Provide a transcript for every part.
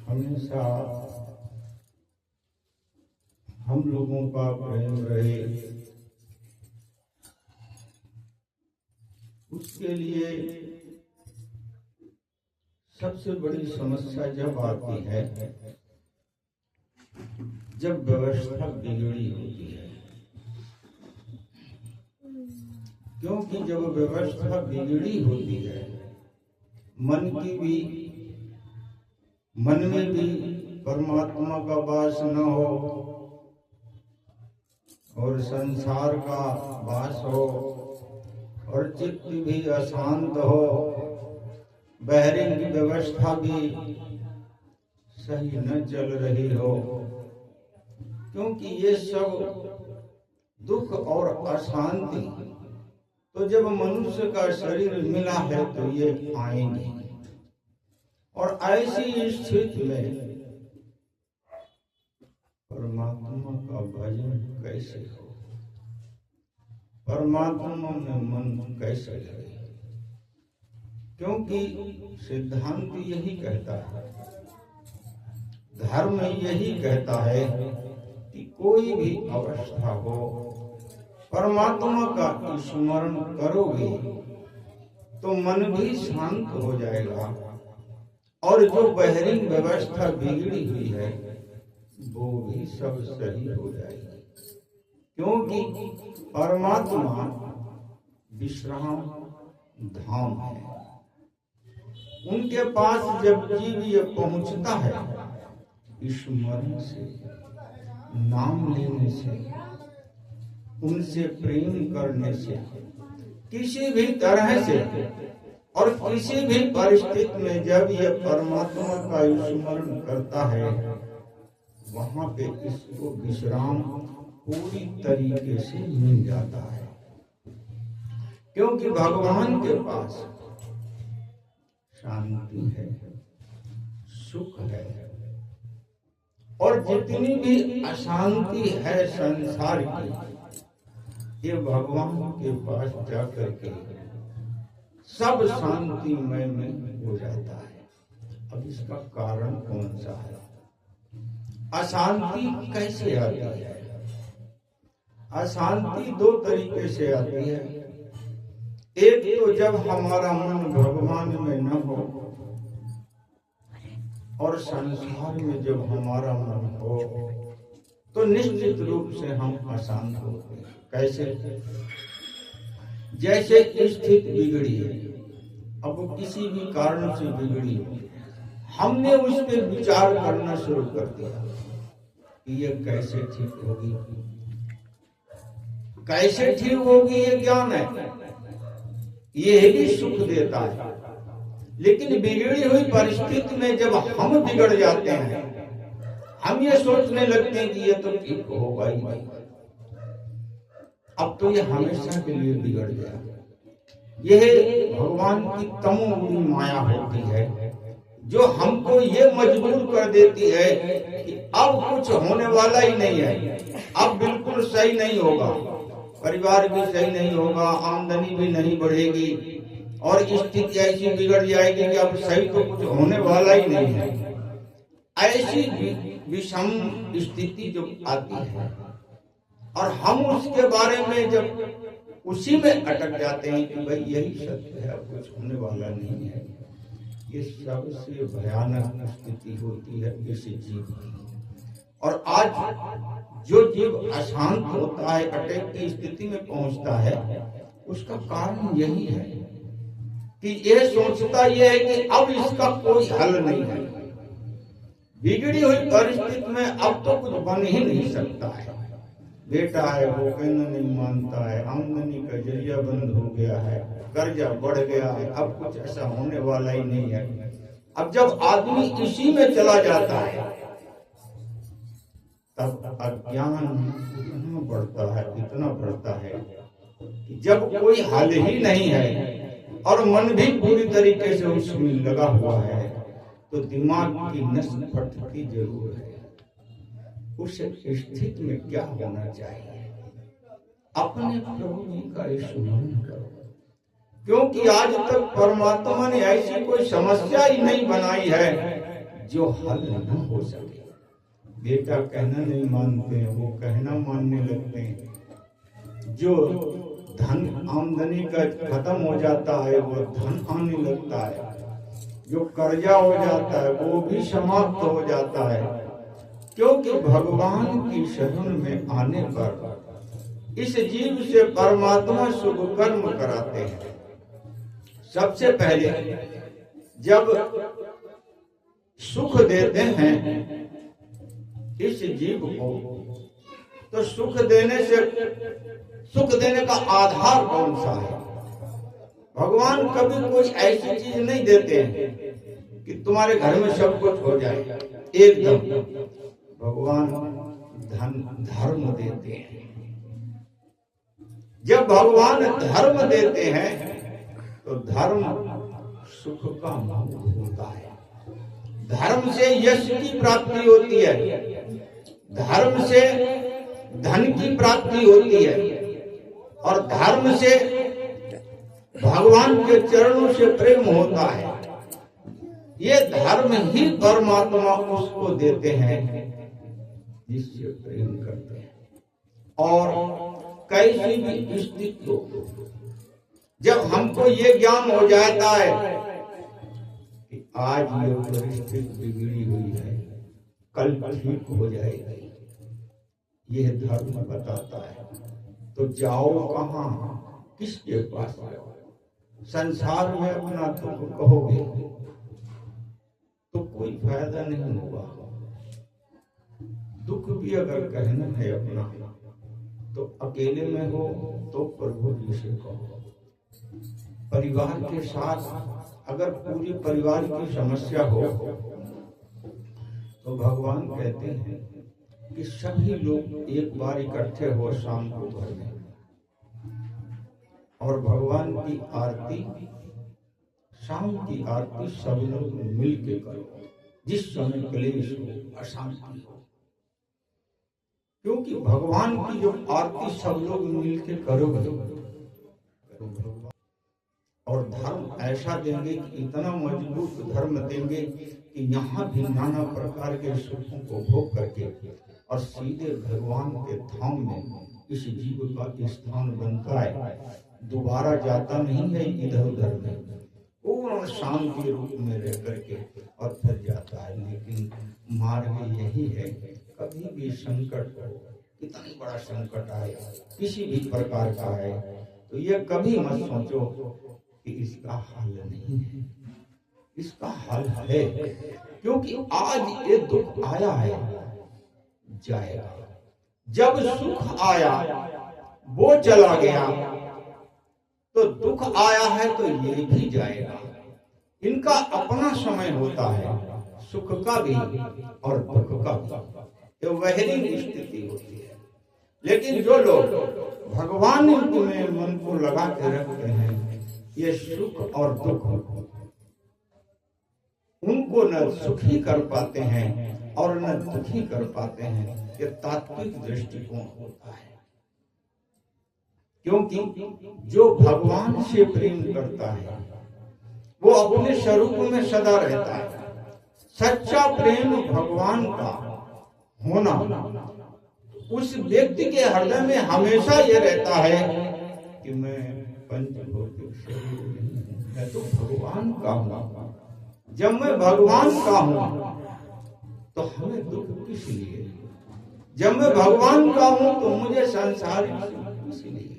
हमेशा हम लोगों का प्रेम रहे, उसके लिए सबसे बड़ी समस्या जब आती है जब व्यवस्था बिगड़ी होती है। क्योंकि जब व्यवस्था बिगड़ी होती है, मन में भी परमात्मा का वास न हो और संसार का वास हो और चित्त भी अशांत हो, बहरीन की व्यवस्था भी सही न चल रही हो, क्योंकि ये सब दुख और अशांति तो जब मनुष्य का शरीर मिला है तो ये आएंगे। और ऐसी स्थिति में परमात्मा का भजन कैसे हो, परमात्मा में मन कैसे लगे? क्योंकि सिद्धांत यही कहता है, धर्म यही कहता है कि कोई भी अवस्था हो, परमात्मा का स्मरण करोगे तो मन भी शांत हो जाएगा और जो बहरीन व्यवस्था बिगड़ी हुई है वो भी सब सही हो जाएगी। क्योंकि परमात्मा विश्राम धाम है। उनके पास जब जीव ये पहुंचता है, स्मरण से, नाम लेने से, उनसे प्रेम करने से, किसी भी तरह से और किसी भी परिस्थिति में जब ये परमात्मा का स्मरण करता है, वहां पे इसको विश्राम पूरी तरीके से मिल जाता है। क्योंकि भगवान के पास शांति है, सुख है, और जितनी भी अशांति है संसार की, ये भगवान के पास जाकर के सब शांतिमय में हो जाता है। अब इसका कारण कौन सा है? अशांति कैसे आती है? अशांति दो तरीके से आती है। एक तो जब हमारा मन भगवान में न हो और संसार में जब हमारा मन हो तो निश्चित रूप से हम अशांत होते हैं। कैसे? जैसे स्थिति बिगड़ी है, अब वो किसी भी कारण से बिगड़ी है, हमने उस पर विचार करना शुरू कर दिया कि ये कैसे ठीक होगी, कैसे ठीक होगी। ये ज्ञान है, ये भी सुख देता है। लेकिन बिगड़ी हुई परिस्थिति में जब हम बिगड़ जाते हैं, हम ये सोचने लगते हैं कि ये तो ठीक होगा ही नहीं, अब तो ये हमेशा के लिए बिगड़ गया। यह भगवान की तमोगुणी माया होती है जो हमको ये मजबूर कर देती है कि अब कुछ होने वाला ही नहीं है, अब बिल्कुल सही नहीं होगा, परिवार भी सही नहीं होगा, आमदनी भी नहीं बढ़ेगी और स्थिति ऐसी बिगड़ जाएगी कि अब सही तो कुछ होने वाला ही नहीं है। ऐसी विषम स्थिति जो आती है और हम उसके बारे में जब उसी में अटक जाते हैं कि भाई यही सत्य है, अब कुछ होने वाला नहीं है, ये सबसे भयानक स्थिति होती है किसी जीव की। और आज जो जीव अशांत होता है, अटैक की स्थिति में पहुंचता है, उसका कारण यही है कि यह सोचता यह है कि अब इसका कोई हल नहीं है, बिगड़ी हुई परिस्थिति में अब तो कुछ बन ही नहीं सकता है। बेटा है वो कहना नहीं मानता है, आमदनी का जरिया बंद हो गया है, कर्जा बढ़ गया है, अब कुछ ऐसा होने वाला ही नहीं है। अब जब आदमी इसी में चला जाता है तब अज्ञान इतना बढ़ता है कि जब कोई हल ही नहीं है और मन भी पूरी तरीके से उसमें लगा हुआ है तो दिमाग की नस फटती जरूर है। उस स्थिति में क्या होना चाहिए? अपने प्रभु जी का स्मरण करो, क्योंकि आज तक परमात्मा ने ऐसी कोई समस्या ही नहीं बनाई है जो हल न हो सके। बेटा कहना नहीं मानते हैं, वो कहना मानने लगते हैं। जो धन आमदनी का खत्म हो जाता है वो धन आने लगता है। जो कर्जा हो जाता है वो भी समाप्त हो जाता है, क्योंकि भगवान की शरण में आने पर इस जीव से परमात्मा शुभ कर्म कराते हैं। सबसे पहले जब सुख देते हैं इस जीव को, तो सुख देने का आधार कौन सा है? भगवान कभी कोई ऐसी चीज नहीं देते हैं कि तुम्हारे घर में सब कुछ हो जाए एकदम। भगवान धर्म देते हैं। जब भगवान धर्म देते हैं तो धर्म सुख का मूल होता है। धर्म से यश की प्राप्ति होती है, धर्म से धन की प्राप्ति होती है, और धर्म से भगवान के चरणों से प्रेम होता है। ये धर्म ही परमात्मा उसको देते हैं जिससे प्रेम करते हैं। और कैसी भी स्थिति हो, जब हमको ये ज्ञान हो जाता है कि आज ये परिस्थिति बिगड़ी हुई है, कल ठीक हो जाएगी, यह धर्म बताता है, तो जाओ कहाँ, किसके पास जाओ? संसार में अपना दुख कहोगे तो कोई फायदा नहीं होगा। दुख भी अगर कहना है अपना तो अकेले में हो तो प्रभु जी से कहो। परिवार के साथ अगर पूरी परिवार की समस्या हो तो भगवान कहते हैं कि सभी लोग एक बार इकट्ठे हो शाम को घर में, और भगवान की आरती, शाम की आरती सब लोग मिल के करो। जिस समय क्लेश हो, अशांति हो, क्योंकि भगवान की जो आरती सब लोग मिल के करोगे, और धर्म ऐसा देंगे कि इतना मजबूत धर्म देंगे कि यहाँ भी नाना प्रकार के सुखों को भोग करके और सीधे भगवान के धाम में इस जीव का स्थान बनता है। दोबारा जाता नहीं है इधर उधर में, पूर्ण शांति रूप में रह करके और फिर जाता है। लेकिन मार्ग यही है, कभी भी संकट हो, कितना बड़ा संकट आए, किसी भी प्रकार का है, तो ये कभी मत सोचो कि इसका हल नहीं है। इसका हल है, क्योंकि आज ये दुख आया है, जाएगा। जब सुख आया वो चला गया, तो दुख आया है तो ये भी जाएगा। इनका अपना समय होता है, सुख का भी और दुख का भी, ये वही स्थिति होती है। लेकिन जो लोग भगवान में मन को लगा के रखते हैं, ये सुख और दुख उनको न सुखी कर पाते हैं और न दुखी कर पाते हैं। ये तात्विक दृष्टिकोण होता है, क्योंकि जो भगवान से प्रेम करता है वो अपने स्वरूप में सदा रहता है। सच्चा प्रेम भगवान का होना उस व्यक्ति के हृदय में हमेशा ये रहता है कि मैं पंचभौतिक शरीर नहीं हूं, मैं तो भगवान का हूं। जब मैं भगवान का हूं तो हमें दुख किस लिए? जब मैं भगवान का हूं तो मुझे सांसारिक सुख किस लिए?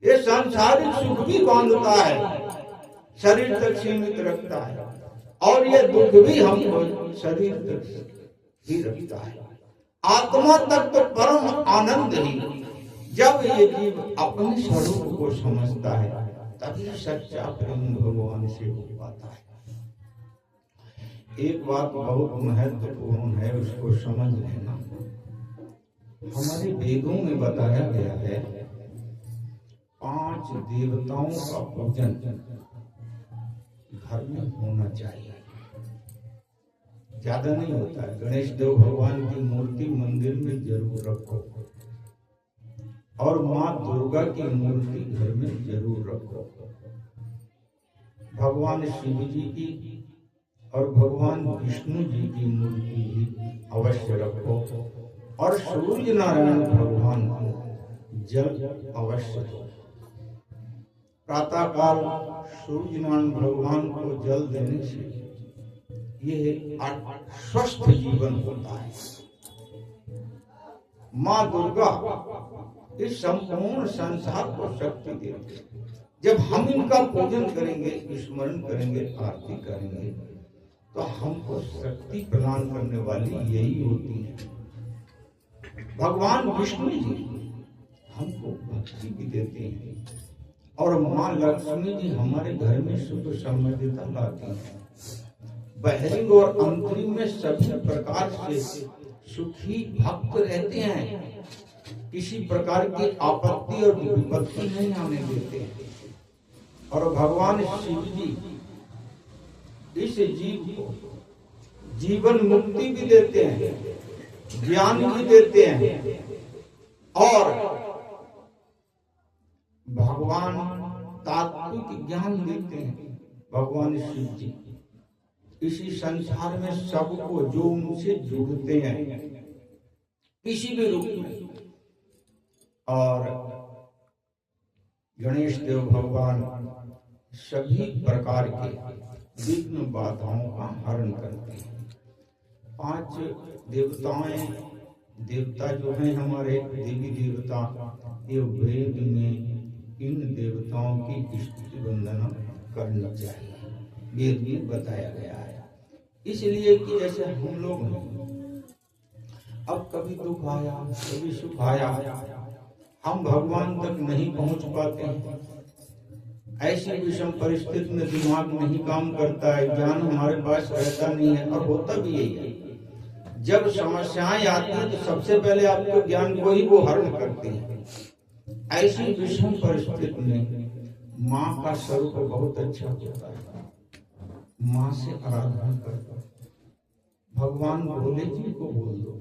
ये सांसारिक सुख भी बांधता है, शरीर तक सीमित रखता है, और ये दुख भी हमको शरीर तक ही रखता है। आत्मा तक तो परम आनंद ही। जब ये जीव अपने स्वरूप को समझता है तभी सच्चा प्रेम भगवान से हो पाता है। एक बात बहुत महत्वपूर्ण है, उसको समझ लेना। हमारे वेदों में बताया गया है 5 देवताओं का पूजन घर में होना चाहिए। ज्यादा नहीं होता है। गणेश देव भगवान की मूर्ति मंदिर में जरूर रखो, और माँ दुर्गा की मूर्ति घर में जरूर रखो। भगवान शिव जी की और भगवान विष्णु जी की मूर्ति भी अवश्य रखो और सूर्य नारायण भगवान को जल अवश्य दो। प्रातः काल सूर्य नारायण भगवान को जल देने से यह स्वस्थ जीवन होता है। माँ दुर्गा इस संपूर्ण संसार को शक्ति देती है। जब हम इनका पूजन करेंगे, स्मरण करेंगे, आरती करेंगे, तो हमको शक्ति प्रदान करने वाली यही होती है। भगवान विष्णु जी हमको भक्ति भी देते हैं और माँ लक्ष्मी जी हमारे घर में सुख समृद्धता लाती है। बहिरंग और अंतरिंग में सभी प्रकार से सुखी भक्त रहते हैं, किसी प्रकार की आपत्ति और विपत्ति नहीं आने देते हैं। और भगवान शिव जी इस जीव को जीवन मुक्ति भी देते हैं, ज्ञान भी देते हैं और भगवान तात्विक ज्ञान देते हैं। भगवान शिव जी इसी संसार में सबको जो उनसे जुड़ते हैं किसी भी रूप में, और गणेश देव भगवान सभी प्रकार के विघ्न बाधाओं का हरण करते हैं। 5 देवता जो हैं हमारे देवी देवता, ये वेद में इन देवताओं की स्तुति वंदना करनी चाहिए, वेद में बताया गया है। इसलिए कि जैसे हम लोग अब कभी दुख आया, कभी सुख आया, हम भगवान तक नहीं पहुंच पाते हैं। ऐसी विषम परिस्थिति में दिमाग नहीं काम करता है, ज्ञान हमारे पास रहता नहीं है, और होता भी यही है। जब समस्याएं आती हैं तो सबसे पहले आपको ज्ञान को ही वो हरण करते हैं। ऐसी विषम परिस्थिति में माँ का स्वरूप बहुत अच्छा होता है। माँ से आराधना करो, भगवान भोले जी को बोल दो,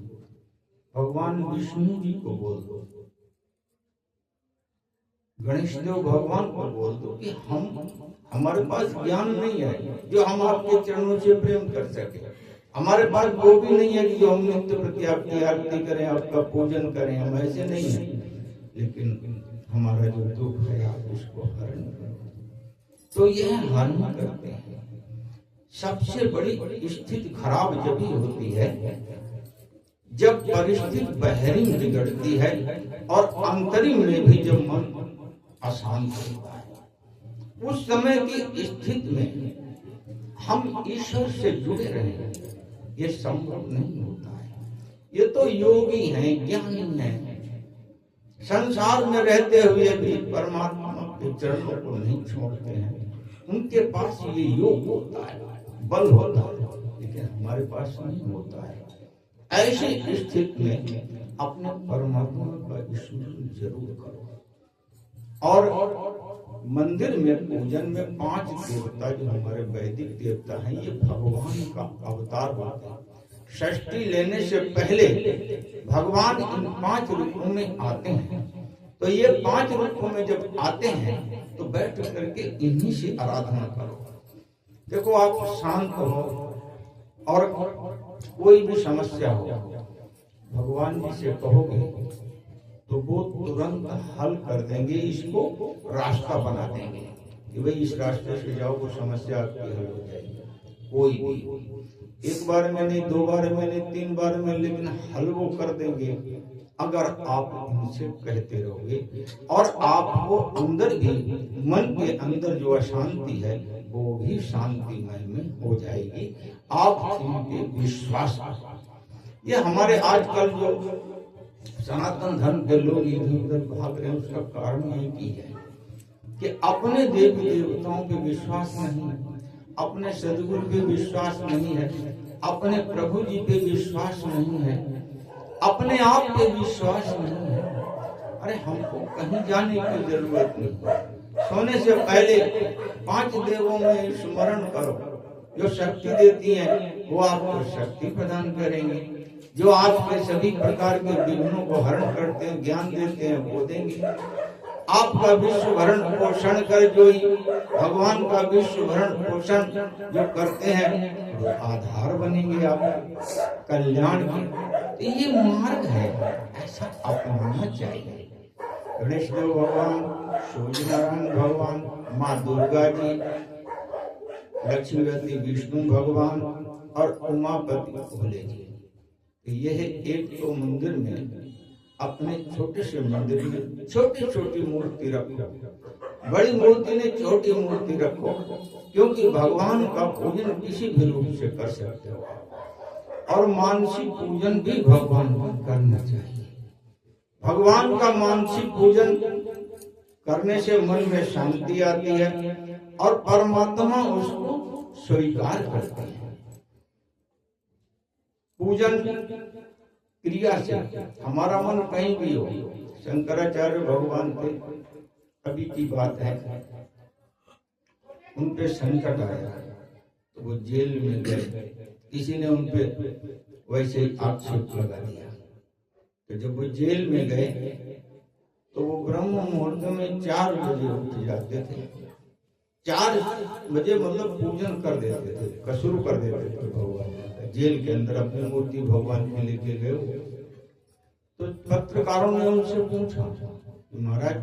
भगवान विष्णु जी को बोल दो, गणेश देव भगवान को बोल दो कि हमारे पास ज्ञान नहीं है जो हम आपके चरणों से प्रेम कर सके, हमारे पास वो भी नहीं है कि जो हम नित्य प्रति आपकी आरती करें, आपका पूजन करें, हम ऐसे नहीं है। लेकिन हमारा जो दुख है आप उसको हरण करो। तो यह हरण करते हैं। सबसे बड़ी स्थिति खराब जब ही होती है जब परिस्थिति बहिरंग बिगड़ती है और अंतरिंग में भी जब मन अशांत होता है। उस समय की स्थिति में हम ईश्वर से जुड़े रहें, ये संभव नहीं होता है। ये तो योगी हैं, ज्ञानी हैं, संसार में रहते हुए भी परमात्मा के चरणों को नहीं छोड़ते हैं। उनके पास ये योग होता है, बल होता है, लेकिन हमारे पास नहीं होता है। ऐसी स्थिति में अपने परमात्मा का स्मरण जरूर करो। और मंदिर में पूजन में 5 देवता जो हमारे वैदिक देवता हैं, ये भगवान का अवतार होता है। षष्ठी लेने से पहले भगवान इन 5 रूपों में आते हैं। तो ये 5 रूपों में जब आते हैं तो बैठ करके इन्हीं से आराधना करो। देखो, आप शांत हो और कोई भी समस्या हो, भगवान जी से कहोगे तो वो तुरंत हल कर देंगे, इसको रास्ता बना देंगे कि भाई इस रास्ते से जाओ, वो समस्या आपकी हल हो जाएगी। कोई भी 1 बार में नहीं, 2 बार में नहीं, 3 बार में, लेकिन हल वो कर देंगे अगर आप उनसे कहते रहोगे। और आपको अंदर भी, मन के अंदर जो अशांति है वो भी शांतिमय में हो जाएगी। आप इनके विश्वास, ये हमारे आजकल जो सनातन धर्म के लोग इधर उधर भाग रहे हैं, उसका कारण एक ही है कि अपने देवी देवताओं पे विश्वास नहीं है, अपने सदगुरु पे विश्वास नहीं है, अपने प्रभु जी पे विश्वास नहीं है, अपने आप पे विश्वास नहीं है। अरे हमको कहीं जाने की जरूरत नहीं। सोने से पहले 5 देवों में स्मरण करो। जो शक्ति देती हैं वो आपको शक्ति प्रदान करेंगे, जो आपके सभी प्रकार के विघ्नों को हरण करते हैं, ज्ञान देते हैं, वो देंगे। आपका विश्व भरण पोषण कर जो भगवान का विश्व भरण पोषण जो करते हैं वो आधार बनेंगे आप कल्याण के। तो ये मार्ग है, ऐसा अपनाना चाहिए। गणेश देव भगवान, सूर्यनारायण भगवान, माँ दुर्गा जी, लक्ष्मीपति विष्णु भगवान और उमापति भोले जी, यह एक तो मंदिर में अपने छोटे से मंदिर में छोटी छोटी मूर्ति रखो, बड़ी मूर्ति ने छोटी मूर्ति रखो, क्योंकि भगवान का पूजन किसी भी रूप से कर सकते हो और मानसिक पूजन भी भगवान का करना चाहिए। भगवान का मानसिक पूजन करने से मन में शांति आती है और परमात्मा उसको स्वीकार करते हैं। पूजन क्रिया से हमारा मन कहीं भी हो। शंकराचार्य भगवान थे, अभी की बात है, उन पे संकट आया तो वो जेल में गए, किसी ने उन पे वैसे ही आक्षेप लगा दिया। तो जब वो जेल में गए तो वो ब्रह्म मुहूर्त में 4 बजे उठ जाते थे। 4 बजे मतलब पूजन कर देते थे, शुरू कर देते थे भगवान। जेल के अंदर अपनी मूर्ति भगवान को लेके गए तो पत्रकारों ने उनसे पूछा कि महाराज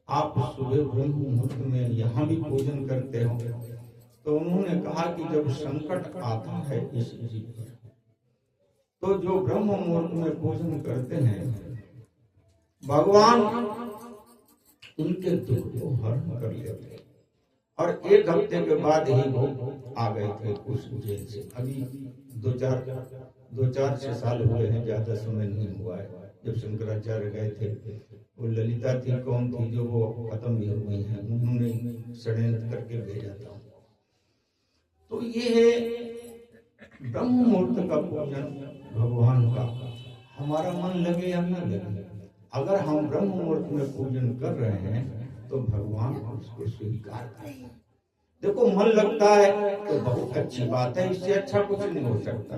आप सुबह ब्रह्म मुहूर्त में यहाँ भी पूजन करते हो? तो उन्होंने कहा कि जब संकट आता है इस जीव पर तो जो ब्रह्म मुहूर्त में पूजन करते हैं भगवान उनके दुख को हरण कर लेते हैं। और 1 हफ्ते के बाद ही वो आ गए थे उस जेल से। अभी 2-4 साल हुए हैं, ज्यादा समय नहीं हुआ है जब शंकराचार्य गए थे। वो ललिता थी, कौन थी जो वो खत्म भी हो गई है, उन्होंने षड्यंत्र करके भेजा था। तो ये है ब्रह्म मुहूर्त का पूजन भगवान का। हमारा मन लगे या न लगे, अगर हम ब्रह्म मुहूर्त में पूजन कर रहे हैं तो भगवान उसको स्वीकार करें। देखो मन लगता है तो बहुत अच्छी बात है, इससे अच्छा कुछ नहीं हो सकता।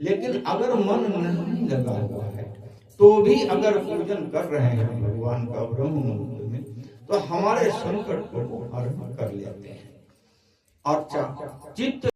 लेकिन अगर मन नहीं लगा हुआ है तो भी अगर पूजन कर रहे हैं भगवान का ब्रह्म मुहूर्त में तो हमारे संकट को हरण कर लेते हैं। और चित्त